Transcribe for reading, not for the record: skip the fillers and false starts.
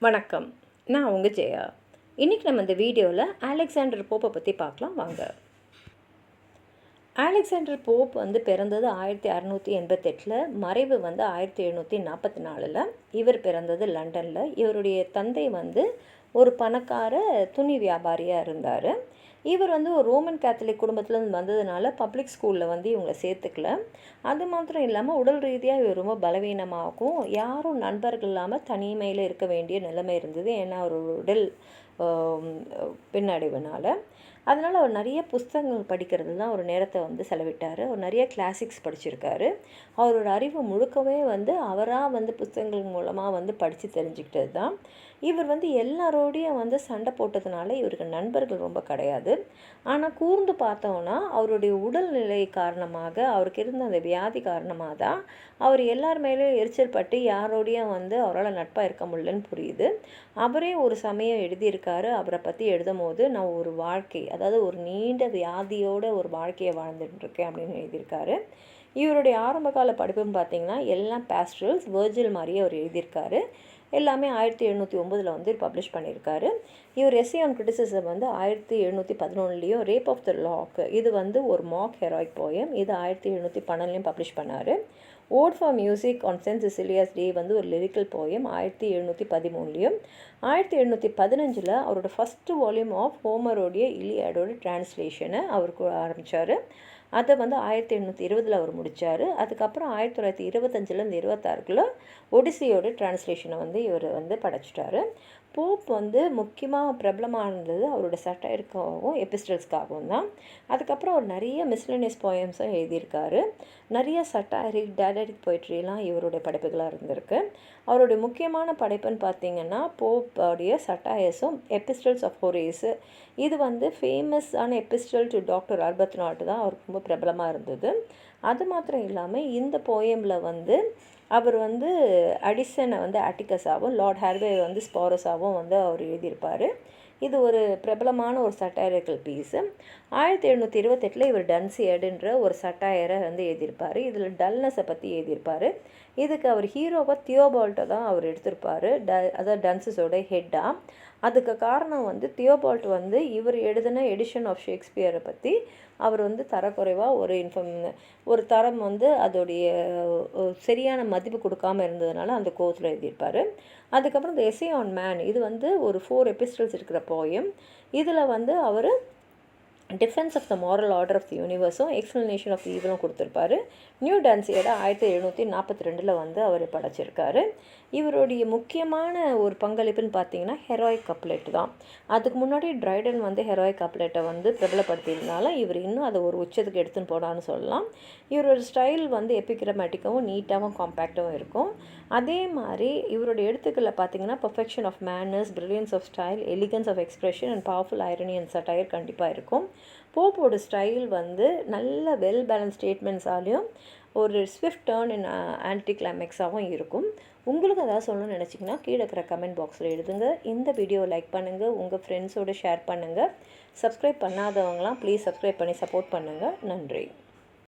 வணக்கம். நான் உங்கள் ஜெயா. இன்றைக்கி நம்ம இந்த வீடியோவில் அலெக்சாண்டர் போப்பை பற்றி பார்க்கலாம் வாங்க. அலெக்சாண்டர் போப் பிறந்தது 1688, மறைவு 1744. இவர் பிறந்தது லண்டனில். இவருடைய தந்தை ஒரு பணக்கார துணி வியாபாரியாக இருந்தார். இவர் ஒரு ரோமன் கேத்தலிக் குடும்பத்துலேருந்து வந்ததுனால பப்ளிக் ஸ்கூலில் இவங்களை சேர்த்துக்கல. அது மாத்திரம் இல்லாமல் உடல் ரீதியாக இவர் ரொம்ப பலவீனமாகவும் யாரும் நண்பர்கள் இல்லாமல் தனிமையில் இருக்க வேண்டிய நிலைமை இருந்தது. ஏன்னா அவர் உடல் பின்னடைவுனால். அதனால் அவர் நிறைய புஸ்தகங்கள் படிக்கிறது தான் ஒரு நேரத்தை செலவிட்டார். அவர் நிறைய கிளாசிக்ஸ் படிச்சிருக்காரு. அவரோட அறிவு முழுக்கவே அவராக புஸ்தகங்கள் மூலமாக படித்து தெரிஞ்சுக்கிட்டது தான். இவர் எல்லாரோடையும் சண்டை போட்டதுனால இவருக்கு நண்பர்கள் ரொம்ப கிடையாது. ஆனால் கூர்ந்து பார்த்தோன்னா அவருடைய உடல்நிலை காரணமாக, அவருக்கு இருந்த அந்த வியாதி காரணமாக தான் அவர் எல்லார் மேலேயும் எரிச்சல் பட்டு யாரோடையும் அவரால் நட்பாக இருக்க முடியலன்னு புரியுது. அவரே ஒரு சமயம் எழுதியிருக்காரு. அவரை பற்றி எழுதும் போது, நான் ஒரு வாழ்க்கை, அதாவது ஒரு நீண்ட வியாதியோட ஒரு வாழ்க்கையை வாழ்ந்துட்டுருக்கேன் அப்படின்னு எழுதியிருக்காரு. இவருடைய ஆரம்பகால படிப்புன்னு பார்த்திங்கன்னா எல்லாம் பேஸ்ட்ரல்ஸ், வெர்ஜில் மாதிரியே அவர் எழுதியிருக்காரு. எல்லாமே 1709 பப்ளிஷ் பண்ணியிருக்காரு. இவர் essay on criticism 1711 rape of the lock, இது ஒரு மாக் ஹெராய்க் போயம், இது 1712 பப்ளிஷ் பண்ணார். Ode for music on saint Cecilia's day ஒரு லிரிக்கல் போயம் 1713. 1715 அவரோட ஃபஸ்ட்டு வால்யூம் ஆஃப் ஹோமரோடைய இலியாடோட டிரான்ஸ்லேஷனை அவருக்கு ஆரம்பித்தார். அதை 1820 அவர் முடித்தார். அதுக்கப்புறம் 1925 26 ஒடிசியோட டிரான்ஸ்லேஷனை இவர் படைச்சிட்டாரு. போப் முக்கியமாக பிரபலமாக இருந்தது அவரோட சட்டையருக்காகவும் எபிஸ்டல்ஸ்க்காகவும் தான். அதுக்கப்புறம் அவர் நிறைய மிஸ்லேனியஸ் போயம்ஸும் எழுதியிருக்காரு. நிறைய சட்டாரிக் டயலக்டிக் போய்ட்ரிலாம் இவருடைய படைப்புகளாக இருந்திருக்கு. அவருடைய முக்கியமான படைப்புன்னு பார்த்திங்கன்னா போப்போடைய சட்டாயர்ஸும் எபிஸ்டல்ஸ் ஆஃப் ஹோரேஸ், இது ஃபேமஸான எபிஸ்டல் டு டாக்டர் ஆர்பத்நாட் தான் அவருக்கு ரொம்ப பிரபலமாக இருந்தது. அது மாத்திரம் இல்லாமல் இந்த போயமில் அவர் அடிசனை ஆட்டிகஸாகவும் லார்ட் ஹார்வே ஸ்பாரஸாகவும் அவர் எழுதியிருப்பார். இது ஒரு பிரபலமான ஒரு சட்டாயரிக்கல் பீஸு. 1728 இவர் டன்சியடுன்ற ஒரு சட்டாயரை எழுதியிருப்பார். இதில் டல்னஸை பற்றி எழுதியிருப்பார். இதுக்கு அவர் ஹீரோவாக தியோபால்ட்டை தான் அவர் எடுத்திருப்பார், அதாவது டன்சஸோட ஹெட்டாக. அதுக்கு காரணம் தியோபால்ட் இவர் எழுதின எடிஷன் ஆஃப் ஷேக்ஸ்பியரை பற்றி அவர் தரக்குறைவாக ஒரு தரம் அதோடைய சரியான மதிப்பு கொடுக்காமல் இருந்ததுனால அந்த கோர்ஸில் எழுதியிருப்பார். அதுக்கப்புறம் இந்த எஸ்ஸே ஆன் மேன், இது ஒரு 4 எபிஸ்டல்ஸ் இருக்கிற போயம். இதில் அவர் defence of the moral order of the யூனிவர்ஸும் எக்ஸ்பிளனேஷன் ஆஃப் ஈவிலும் கொடுத்துருப்பாரு. நியூ டான்சியரை 1742 அவர் படைச்சிருக்காரு. இவருடைய முக்கியமான ஒரு பங்களிப்புன்னு பார்த்தீங்கன்னா ஹெராயிக் கப்லெட் தான். அதுக்கு முன்னாடி ட்ரைடன் ஹெராயிக் கப்லெட்டை பிரபலப்படுத்தியிருந்தாலும் இவர் இன்னும் அதை ஒரு உச்சத்துக்கு எடுத்துன்னு போனான்னு சொல்லலாம். இவரோட ஸ்டைல் எபிகிராமேட்டிக்காகவும் நீட்டாகவும் காம்பேக்டாகவும் இருக்கும். அதே மாதிரி இவருடைய எழுத்துக்களில் பார்த்தீங்கன்னா perfection of manners, brilliance of style, elegance of expression and powerful irony and satire கண்டிப்பாக இருக்கும். போப்போட ஸ்டைல் நல்ல வெல் பேலன்ஸ் ஸ்டேட்மெண்ட்ஸாலையும் ஒரு ஸ்விஃப்ட் டர்ன் இன் ஆன்டி கிளைமேக்ஸாகவும் இருக்கும். உங்களுக்கு ஏதாவது சொல்லணும்னு நினச்சிங்கன்னா கீழே இருக்கிற கமெண்ட் பாக்ஸில் எழுதுங்க. இந்த வீடியோவை லைக் பண்ணுங்கள், உங்கள் ஃப்ரெண்ட்ஸோடு ஷேர் பண்ணுங்கள். சப்ஸ்கிரைப் பண்ணாதவங்களாம் ப்ளீஸ் சப்ஸ்கிரைப் பண்ணி சப்போர்ட் பண்ணுங்கள். நன்றி.